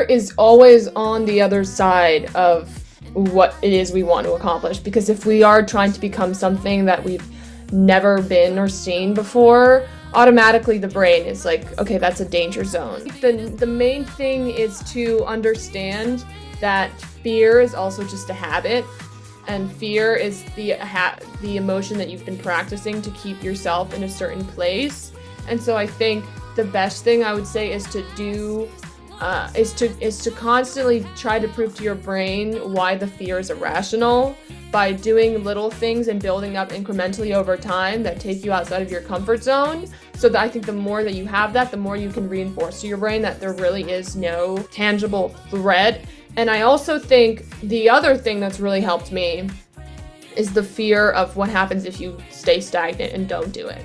is always on the other side of what it is we want to accomplish, because if we are trying to become something that we've never been or seen before, automatically the brain is like, okay, that's a danger zone. The main thing is to understand that fear is also just a habit, and fear is the emotion that you've been practicing to keep yourself in a certain place. And so I think the best thing I would say is to constantly try to prove to your brain why the fear is irrational by doing little things and building up incrementally over time that take you outside of your comfort zone. So that I think the more that you have that, the more you can reinforce to your brain that there really is no tangible threat. And I also think the other thing that's really helped me is the fear of what happens if you stay stagnant and don't do it.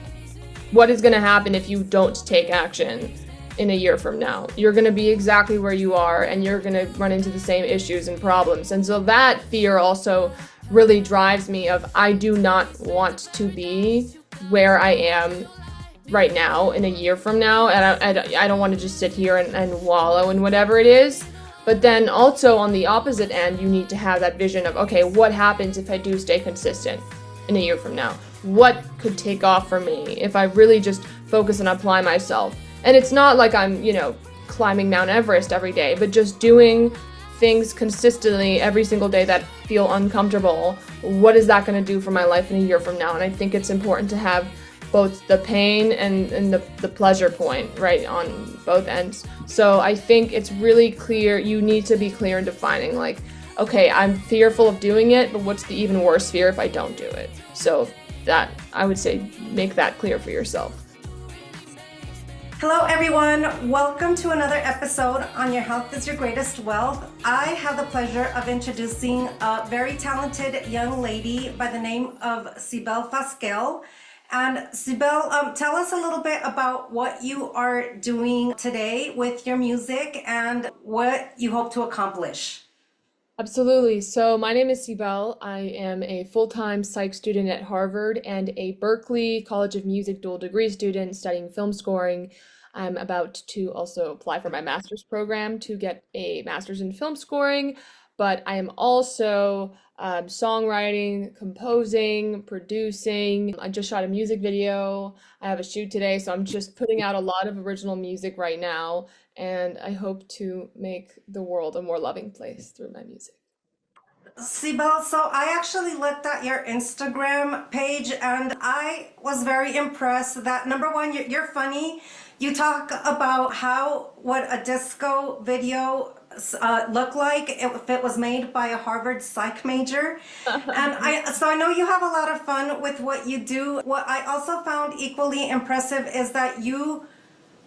What is going to happen if you don't take action in a year from now? You're going to be exactly where you are, and you're going to run into the same issues and problems. And so that fear also really drives me of, I do not want to be where I am right now in a year from now. And I don't want to just sit here and wallow in whatever it is. But then also on the opposite end, you need to have that vision of, okay, what happens if I do stay consistent in a year from now? What could take off for me if I really just focus and apply myself? And it's not like I'm, climbing Mount Everest every day, but just doing things consistently every single day that feel uncomfortable. What is that going to do for my life in a year from now? And I think it's important to have both the pain and the pleasure point, right, on both ends. So I think it's really clear, you need to be clear in defining, like, okay, I'm fearful of doing it, but what's the even worse fear if I don't do it? So that, I would say, make that clear for yourself. Hello everyone, welcome to another episode on Your Health is Your Greatest Wealth. I have the pleasure of introducing a very talented young lady by the name of Cybele Fasquelle. And Cybele, tell us a little bit about what you are doing today with your music and what you hope to accomplish. Absolutely. So my name is Cybele. I am a full-time psych student at Harvard and a Berklee College of Music dual degree student studying film scoring. I'm about to also apply for my master's program to get a master's in film scoring, but I am also songwriting, composing, producing. I just shot a music video. I have a shoot today, so I'm just putting out a lot of original music right now, and I hope to make the world a more loving place through my music. Cybele, so I actually looked at your Instagram page and I was very impressed that, number one, you're funny. You talk about what a disco video looked like if it was made by a Harvard psych major. And so I know you have a lot of fun with what you do. What I also found equally impressive is that you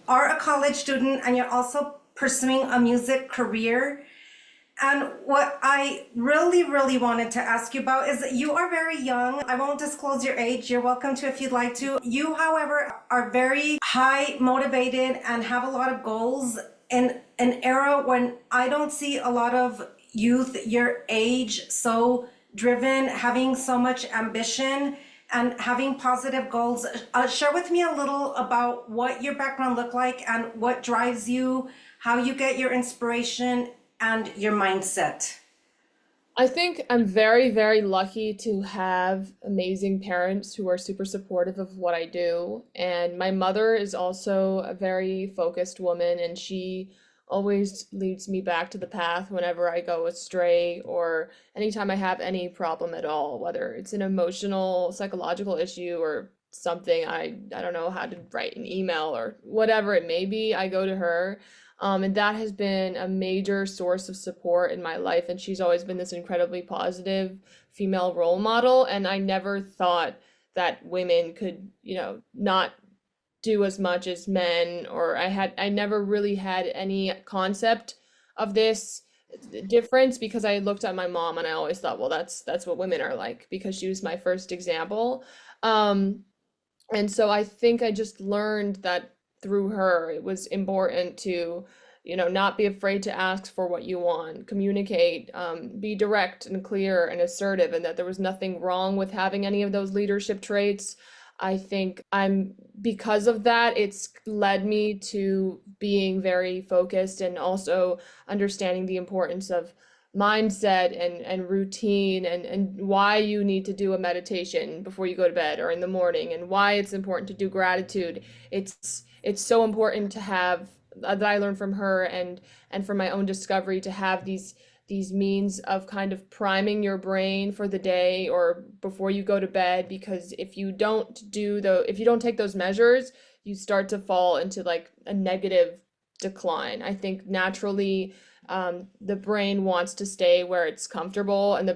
are a college student and you're also pursuing a music career. And what I really, really wanted to ask you about is that you are very young. I won't disclose your age. You're welcome to if you'd like to. You, however, are very high motivated and have a lot of goals in an era when I don't see a lot of youth your age so driven, having so much ambition and having positive goals. Share with me a little about what your background looked like and what drives you, how you get your inspiration and your mindset. I think I'm very, very lucky to have amazing parents who are super supportive of what I do. And my mother is also a very focused woman, and she always leads me back to the path whenever I go astray or anytime I have any problem at all, whether it's an emotional, psychological issue or something I don't know how to write an email or whatever it may be, I go to her. And that has been a major source of support in my life. And she's always been this incredibly positive female role model. And I never thought that women could, not do as much as men, or I never really had any concept of this difference because I looked at my mom and I always thought, well, that's what women are like, because she was my first example. And so I think I just learned that through her, it was important to, not be afraid to ask for what you want, communicate, be direct and clear and assertive, and that there was nothing wrong with having any of those leadership traits. I think because of that, it's led me to being very focused and also understanding the importance of mindset and routine and why you need to do a meditation before you go to bed or in the morning and why it's important to do gratitude. It's so important to have that I learned from her and from my own discovery to have these means of kind of priming your brain for the day or before you go to bed, because if you don't take those measures, you start to fall into like a negative decline. I think naturally the brain wants to stay where it's comfortable, and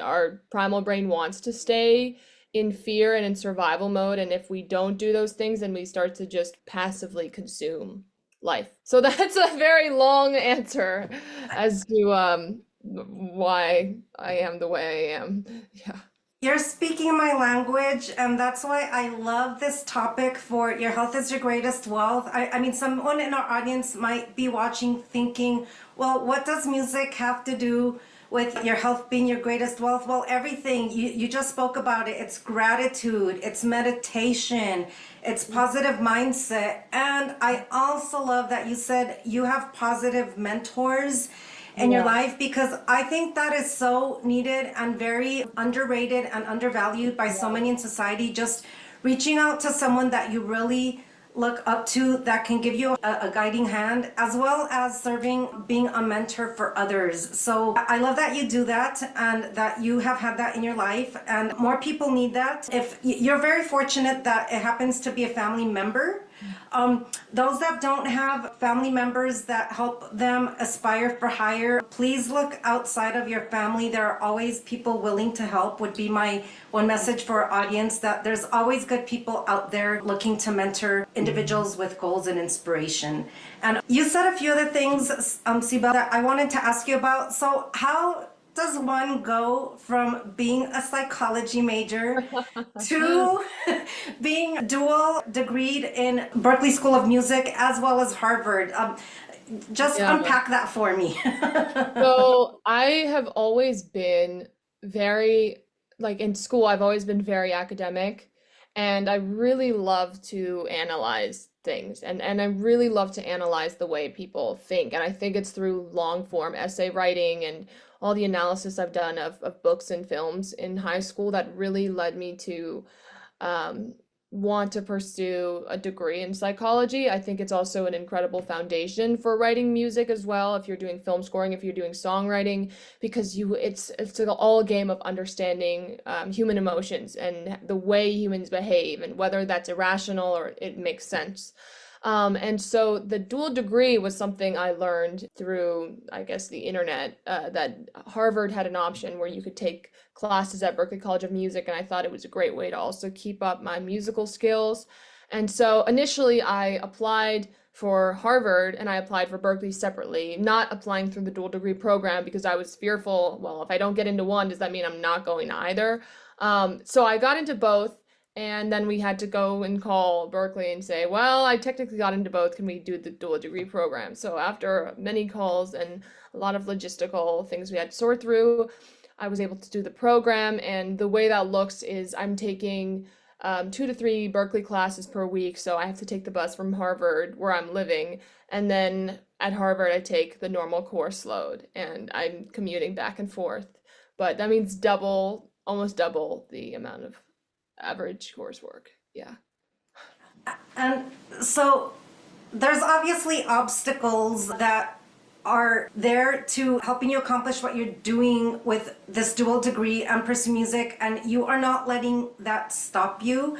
our primal brain wants to stay in fear and in survival mode. And if we don't do those things, then we start to just passively consume life. So that's a very long answer as to why I am the way I am. Yeah. You're speaking my language, and that's why I love this topic for your health is your greatest wealth. I mean, someone in our audience might be watching thinking, well, what does music have to do with your health being your greatest wealth? Well, everything. You just spoke about it. It's gratitude, it's meditation, it's positive mindset. And I also love that you said you have positive mentors in your Yeah. life, because I think that is so needed and very underrated and undervalued by so many in society. Just reaching out to someone that you really look up to that can give you a guiding hand, as well as being a mentor for others. So I love that you do that and that you have had that in your life, and more people need that. If you're very fortunate that it happens to be a family member, those that don't have family members that help them aspire for higher, please look outside of your family. There are always people willing to help, would be my one message for our audience, that there's always good people out there looking to mentor individuals with goals and inspiration. And you said a few other things, Cybele, that I wanted to ask you about. So how does one go from being a psychology major to being dual degreed in Berklee School of Music as well as Harvard? Just Yeah. unpack that for me. So I have always been very, like in school, I've always been very academic, and I really love to analyze things, and I really love to analyze the way people think. And I think it's through long form essay writing and all the analysis I've done of books and films in high school that really led me to um, want to pursue a degree in psychology. I think it's also an incredible foundation for writing music as well. If you're doing film scoring, if you're doing songwriting, because it's all a game of understanding human emotions and the way humans behave, and whether that's irrational or it makes sense. And so the dual degree was something I learned through, I guess, the internet, that Harvard had an option where you could take classes at Berklee College of Music, and I thought it was a great way to also keep up my musical skills. And so initially I applied for Harvard and I applied for Berklee separately, not applying through the dual degree program because I was fearful, well, if I don't get into one, does that mean I'm not going to either? So I got into both. And then we had to go and call Berklee and say, well, I technically got into both. Can we do the dual degree program? So after many calls and a lot of logistical things we had to sort through, I was able to do the program. And the way that looks is I'm taking 2 to 3 Berklee classes per week. So I have to take the bus from Harvard, where I'm living. And then at Harvard, I take the normal course load, and I'm commuting back and forth. But that means almost double the amount of average coursework. Yeah. And so there's obviously obstacles that are there to helping you accomplish what you're doing with this dual degree and pursue music, and you are not letting that stop you.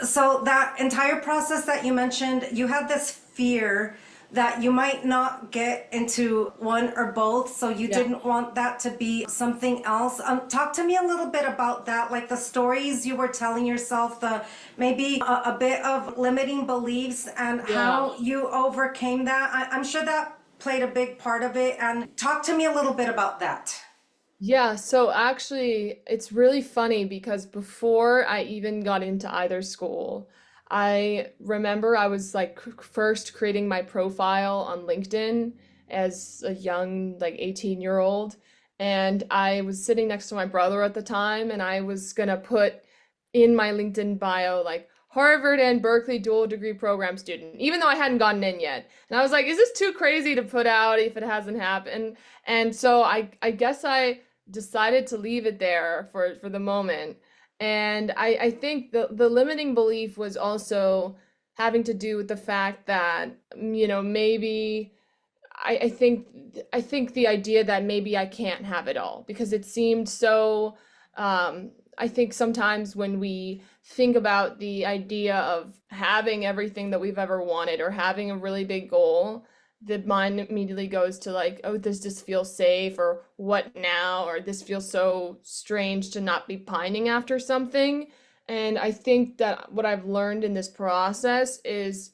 So that entire process that you mentioned, you had this fear that you might not get into one or both, so you didn't want that to be something else. Talk to me a little bit about that, like the stories you were telling yourself, the maybe a bit of limiting beliefs, and how you overcame that. I'm sure that played a big part of it, and talk to me a little bit about that. Yeah, so actually, it's really funny because before I even got into either school, I remember I was like first creating my profile on LinkedIn as a young, like 18-year-old. And I was sitting next to my brother at the time, and I was gonna put in my LinkedIn bio, like Harvard and Berkeley dual degree program student, even though I hadn't gotten in yet. And I was like, is this too crazy to put out if it hasn't happened? And so I guess I decided to leave it there for the moment. And I think the limiting belief was also having to do with the fact that, maybe I think the idea that maybe I can't have it all because it seemed so I think sometimes when we think about the idea of having everything that we've ever wanted or having a really big goal, the mind immediately goes to like, oh, does this feel safe or what now? Or this feels so strange to not be pining after something. And I think that what I've learned in this process is,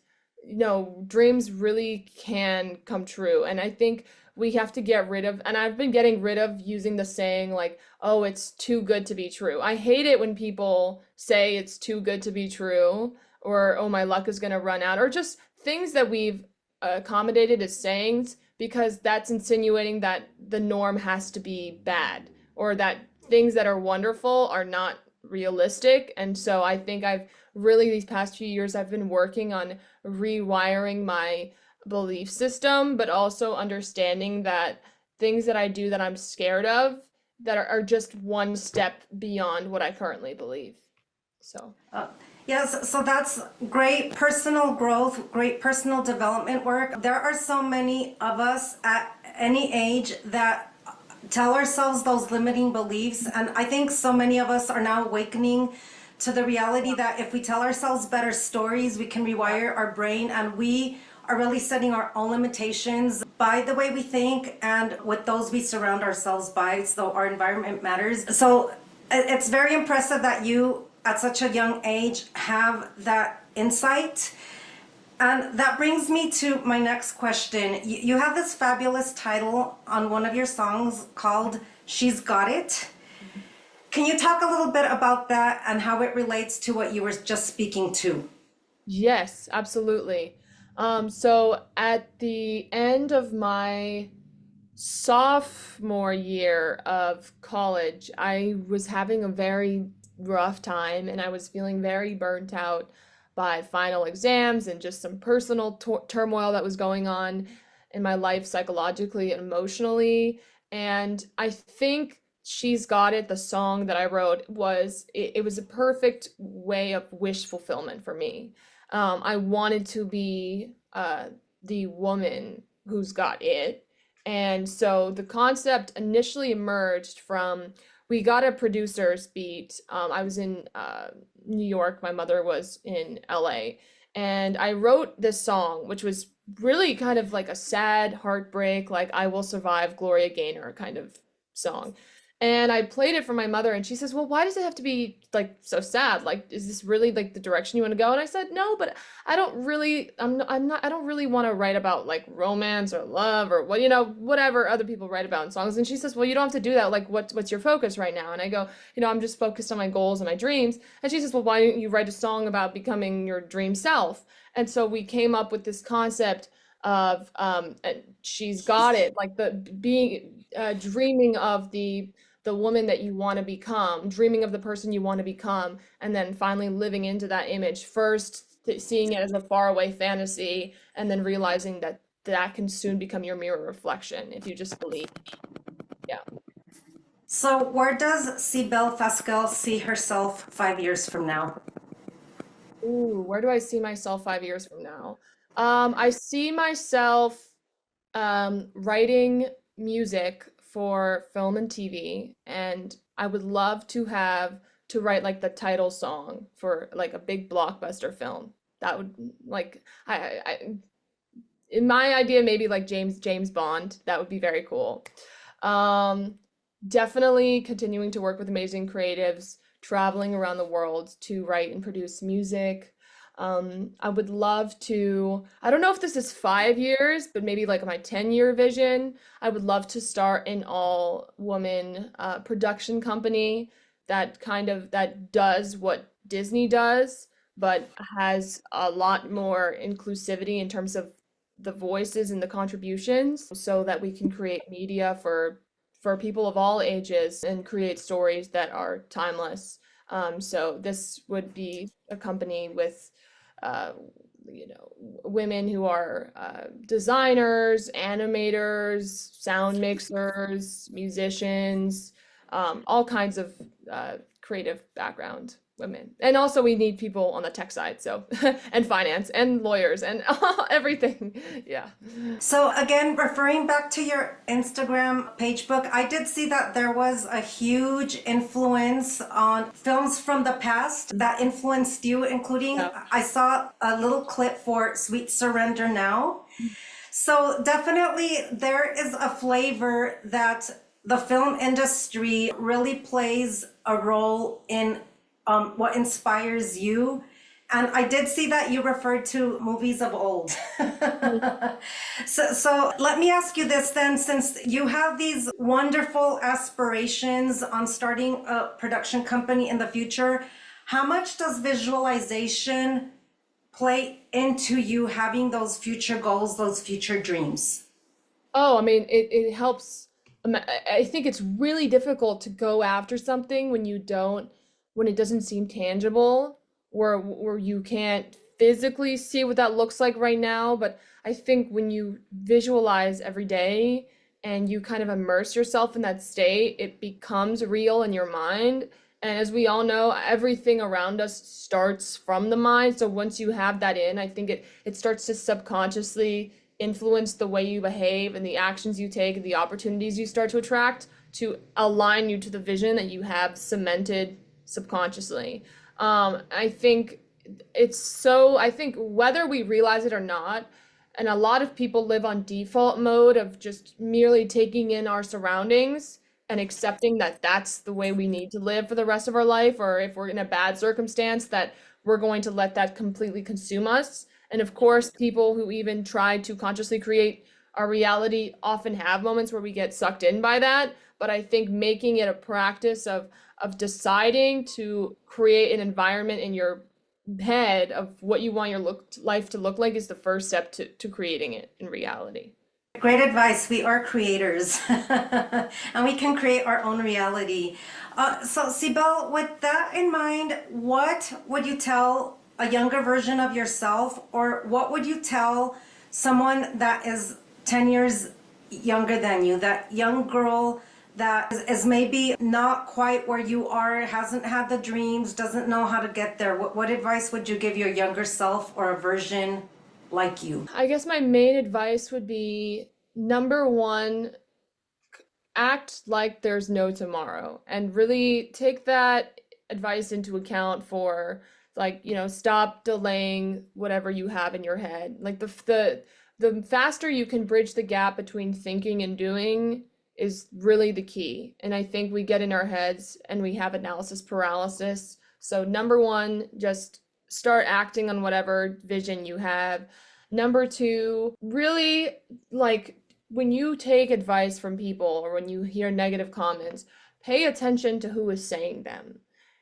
dreams really can come true. And I think we have to get rid of, and I've been getting rid of using the saying like, oh, it's too good to be true. I hate it when people say it's too good to be true or, oh, my luck is going to run out, or just things that we've accommodated as sayings because that's insinuating that the norm has to be bad or that things that are wonderful are not realistic. And so I think I've really, these past few years, I've been working on rewiring my belief system, but also understanding that things that I do that I'm scared of that are just one step beyond what I currently believe. So, Yes, so that's great personal growth, great personal development work. There are so many of us at any age that tell ourselves those limiting beliefs. And I think so many of us are now awakening to the reality that if we tell ourselves better stories, we can rewire our brain, and we are really setting our own limitations by the way we think and with those we surround ourselves by. So our environment matters. So it's very impressive that you at such a young age have that insight. And that brings me to my next question. You have this fabulous title on one of your songs called She's Got It. Can you talk a little bit about that and how it relates to what you were just speaking to? yes, absolutely. So at the end of my sophomore year of college, I was having a very rough time and I was feeling very burnt out by final exams and just some personal turmoil that was going on in my life psychologically and emotionally. And I think She's Got It, the song that I wrote, it was a perfect way of wish fulfillment for me. I wanted to be the woman who's got it. And so the concept initially emerged from we got a producer's beat. I was in New York, my mother was in LA, and I wrote this song, which was really kind of like a sad heartbreak, like I Will Survive, Gloria Gaynor kind of song. And I played it for my mother, and she says, well, why does it have to be like so sad? Like, is this really like the direction you want to go? And I said, no, but I don't really want to write about like romance or love or what, whatever other people write about in songs. And she says, well, you don't have to do that. Like, what's your focus right now? And I go, I'm just focused on my goals and my dreams. And she says, well, why don't you write a song about becoming your dream self? And so we came up with this concept of she's got it, like the being dreaming of the woman that you want to become, dreaming of the person you want to become, and then finally living into that image. First, seeing it as a faraway fantasy, and then realizing that that can soon become your mirror reflection if you just believe. Yeah. So where does Cybele Fasquelle see herself 5 years from now? Ooh, where do I see myself 5 years from now? I see myself writing music for film and TV, and I would love to write like the title song for like a big blockbuster film. That would like I in my idea maybe like James Bond. That would be very cool. Um, Definitely continuing to work with amazing creatives, traveling around the world to write and produce music. I would love to, I don't know if this is 5 years, but maybe like my 10-year vision. I would love to start an all-woman production company that does what Disney does, but has a lot more inclusivity in terms of the voices and the contributions so that we can create media for people of all ages and create stories that are timeless. So this would be a company with, uh, women who are designers, animators, sound mixers, musicians, all kinds of creative background women. And also we need people on the tech side, so and finance and lawyers and everything. Yeah. So again, referring back to your Instagram page book, I did see that there was a huge influence on films from the past that influenced you, including Yeah. I saw a little clip for Sweet Surrender Now. So definitely there is a flavor that the film industry really plays a role in what inspires you. And I did see that you referred to movies of old. So let me ask you this then, since you have these wonderful aspirations on starting a production company in the future, how much does visualization play into you having those future goals, those future dreams? Oh, I mean, it helps. I think it's really difficult to go after something when when it doesn't seem tangible, where you can't physically see what that looks like right now. But I think when you visualize every day and you kind of immerse yourself in that state, it becomes real in your mind. And as we all know, everything around us starts from the mind. So once you have that in, I think it starts to subconsciously influence the way you behave and the actions you take and the opportunities you start to attract to align you to the vision that you have cemented subconsciously. I think I think whether we realize it or not, and a lot of people live on default mode of just merely taking in our surroundings and accepting that that's the way we need to live for the rest of our life, or if we're in a bad circumstance, that we're going to let that completely consume us. And of course, people who even try to consciously create our reality often have moments where we get sucked in by that. But I think making it a practice of deciding to create an environment in your head of what you want your life to look like is the first step to creating it in reality. Great advice. We are creators and we can create our own reality. So, Cybele, with that in mind, what would you tell a younger version of yourself, or what would you tell someone that is 10 years younger than you, that young girl that is maybe not quite where you are, hasn't had the dreams, doesn't know how to get there? What advice would you give your younger self or a version like you? I guess my main advice would be number one, act like there's no tomorrow and really take that advice into account for, like, stop delaying whatever you have in your head. Like the faster you can bridge the gap between thinking and doing is really the key. And I think we get in our heads and we have analysis paralysis. So number one, just start acting on whatever vision you have. Number two, really, like, when you take advice from people or when you hear negative comments, pay attention to who is saying them.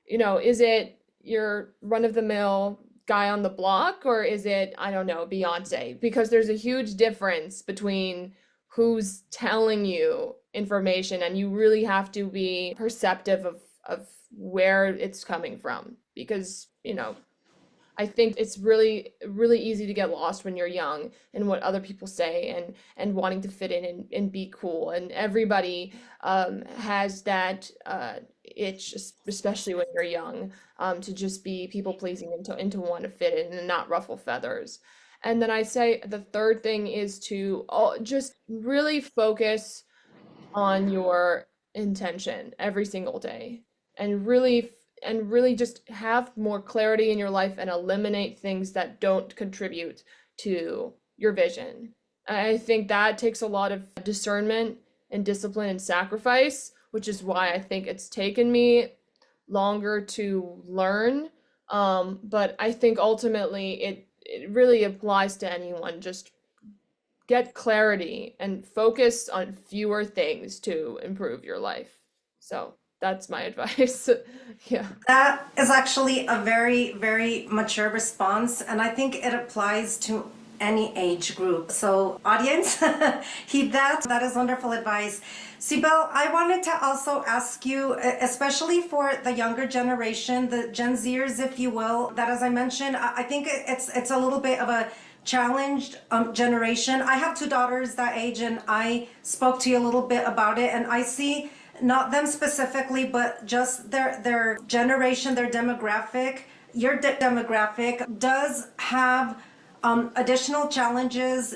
Is it your run-of-the-mill guy on the block, or is it, I don't know, Beyonce? Because there's a huge difference between who's telling you information, and you really have to be perceptive of where it's coming from. Because, I think it's really, really easy to get lost when you're young in what other people say, and wanting to fit in and be cool. And everybody has that itch, especially when you're young, to just be people pleasing and to want to fit in and not ruffle feathers. And then I say the third thing is to just really focus on your intention every single day, and really just have more clarity in your life and eliminate things that don't contribute to your vision. I think that takes a lot of discernment and discipline and sacrifice, which is why I think it's taken me longer to learn. But I think ultimately it really applies to anyone. Just get clarity and focus on fewer things to improve your life. So that's my advice. Yeah. That is actually a very, very mature response, and I think it applies to any age group. So, audience, heed that. That is wonderful advice. Cybele, I wanted to also ask you, especially for the younger generation, the Gen Zers, if you will, that as I mentioned, I think it's a little bit of a challenged generation. I have two daughters that age, and I spoke to you a little bit about it, and I see not them specifically, but just their generation, their demographic. Your demographic does have additional challenges,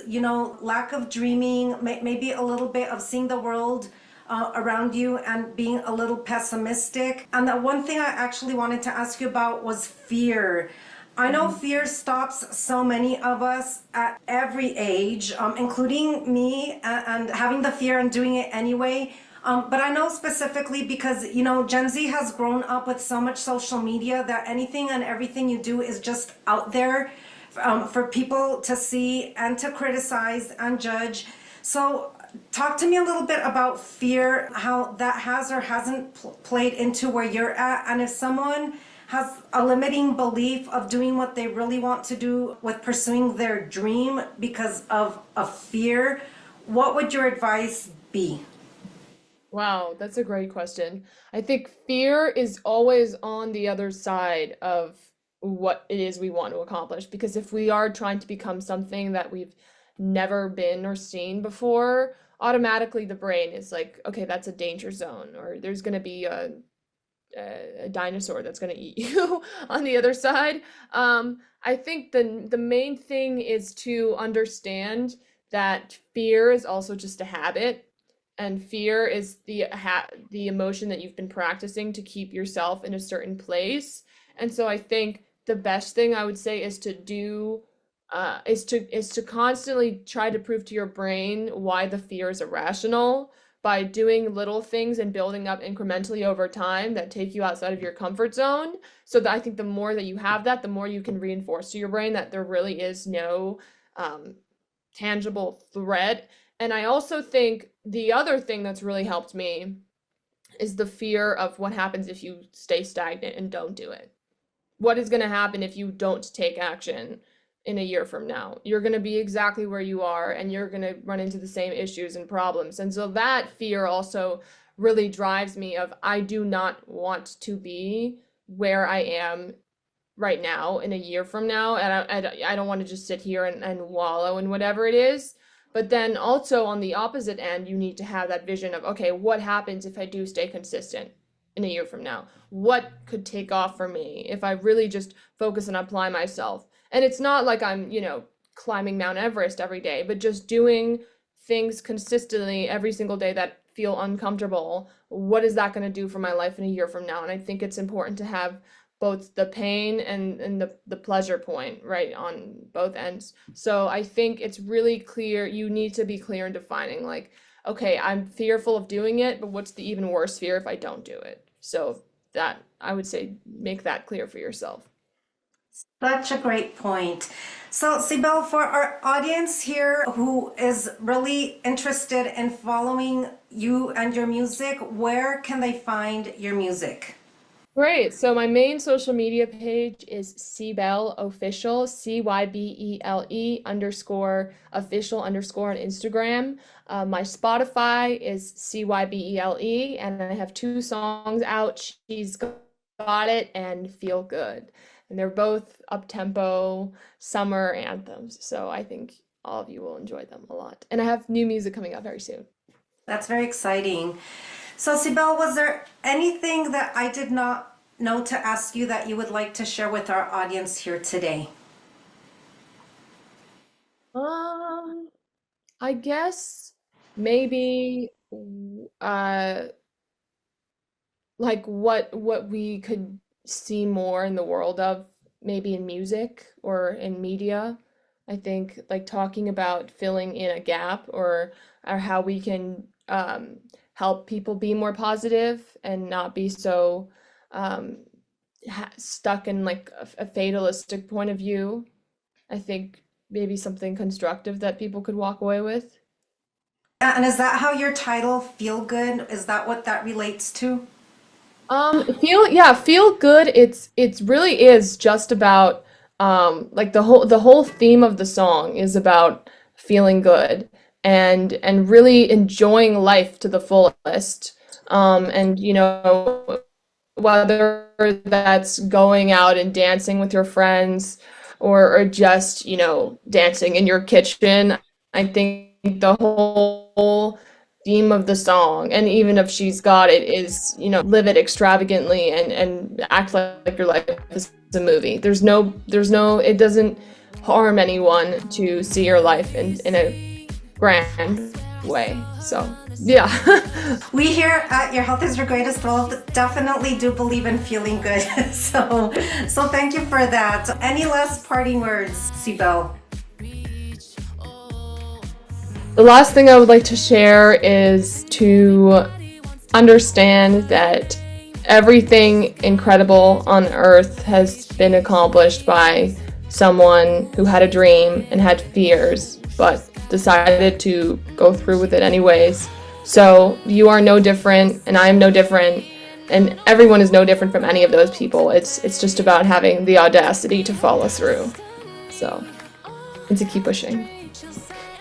lack of dreaming, maybe a little bit of seeing the world around you and being a little pessimistic. And the one thing I actually wanted to ask you about was fear. I know fear stops so many of us at every age, including me, and having the fear and doing it anyway. But I know specifically because, Gen Z has grown up with so much social media that anything and everything you do is just out there for people to see and to criticize and judge. So talk to me a little bit about fear, how that has or hasn't played into where you're at, and if someone has a limiting belief of doing what they really want to do with pursuing their dream because of a fear, what would your advice be? Wow, that's a great question. I think fear is always on the other side of what it is we want to accomplish. Because if we are trying to become something that we've never been or seen before, automatically the brain is like, okay, that's a danger zone, or there's going to be a dinosaur that's going to eat you on the other side. I think the main thing is to understand that fear is also just a habit, and fear is the emotion that you've been practicing to keep yourself in a certain place. And so I think the best thing I would say is to do is to constantly try to prove to your brain why the fear is irrational by doing little things and building up incrementally over time that take you outside of your comfort zone. So that I think the more that you have that, the more you can reinforce to your brain that there really is no um, tangible threat. And I also think the other thing that's really helped me is the fear of what happens if you stay stagnant and don't do it. What is going to happen if you don't take action in a year from now? You're going to be exactly where you are, and you're going to run into the same issues and problems. And so that fear also really drives me of I do not want to be where I am right now in a year from now, and I don't want to just sit here and wallow in whatever it is. But then also on the opposite end, you need to have that vision of, okay, what happens if I do stay consistent in a year from now? What could take off for me if I really just focus and apply myself? And it's not like I'm, climbing Mount Everest every day, but just doing things consistently every single day that feel uncomfortable. What is that going to do for my life in a year from now? And I think it's important to have both the pain and the pleasure point, right, on both ends. So I think it's really clear, you need to be clear in defining, like, okay, I'm fearful of doing it, but what's the even worse fear if I don't do it? So that, I would say, make that clear for yourself. Such a great point. So, Cybele, for our audience here who is really interested in following you and your music, where can they find your music? Great. So my main social media page is Cybele Official, Cybele underscore official underscore on Instagram. My Spotify is Cybele, and I have two songs out. She's Got It and Feel Good. And they're both up-tempo summer anthems. So I think all of you will enjoy them a lot. And I have new music coming out very soon. That's very exciting. So, Cybele, was there anything that I did not know to ask you that you would like to share with our audience here today? Um, I guess maybe like what we could see more in the world of, maybe in music or in media. I think like talking about filling in a gap, or how we can help people be more positive and not be so um stuck in like a fatalistic point of view. I think maybe something constructive that people could walk away with. And is that how your title, Feel Good, is that what that relates to? Feel, yeah, feel good. It's really is just about Like the whole theme of the song is about feeling good and really enjoying life to the fullest. And whether that's going out and dancing with your friends or just, dancing in your kitchen. I think the whole theme of the song, and even if she's got it, is, live it extravagantly and act like your life is a movie. It doesn't harm anyone to see your life in a grand way. So, yeah. We here at Your Health is Your Greatest Wealth definitely do believe in feeling good. So thank you for that. Any last parting words, Cybele? The last thing I would like to share is to understand that everything incredible on earth has been accomplished by someone who had a dream and had fears, but decided to go through with it anyways. So you are no different, and I am no different, and everyone is no different from any of those people. It's just about having the audacity to follow through. So, and to keep pushing.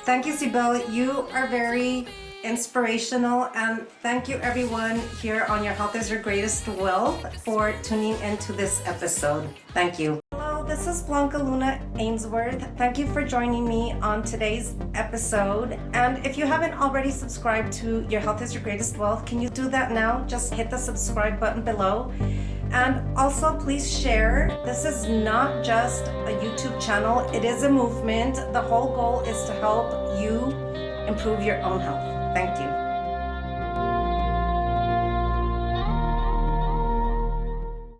Thank you, Cybele. You are very inspirational, and thank you everyone here on Your Health is Your Greatest Wealth for tuning into this episode. Thank you. Hello, this is Blanca Luna Ainsworth. Thank you for joining me on today's episode. And if you haven't already subscribed to Your Health is Your Greatest Wealth, can you do that now? Just hit the subscribe button below. And also, please share. This is not just a YouTube channel, it is a movement. The whole goal is to help you improve your own health.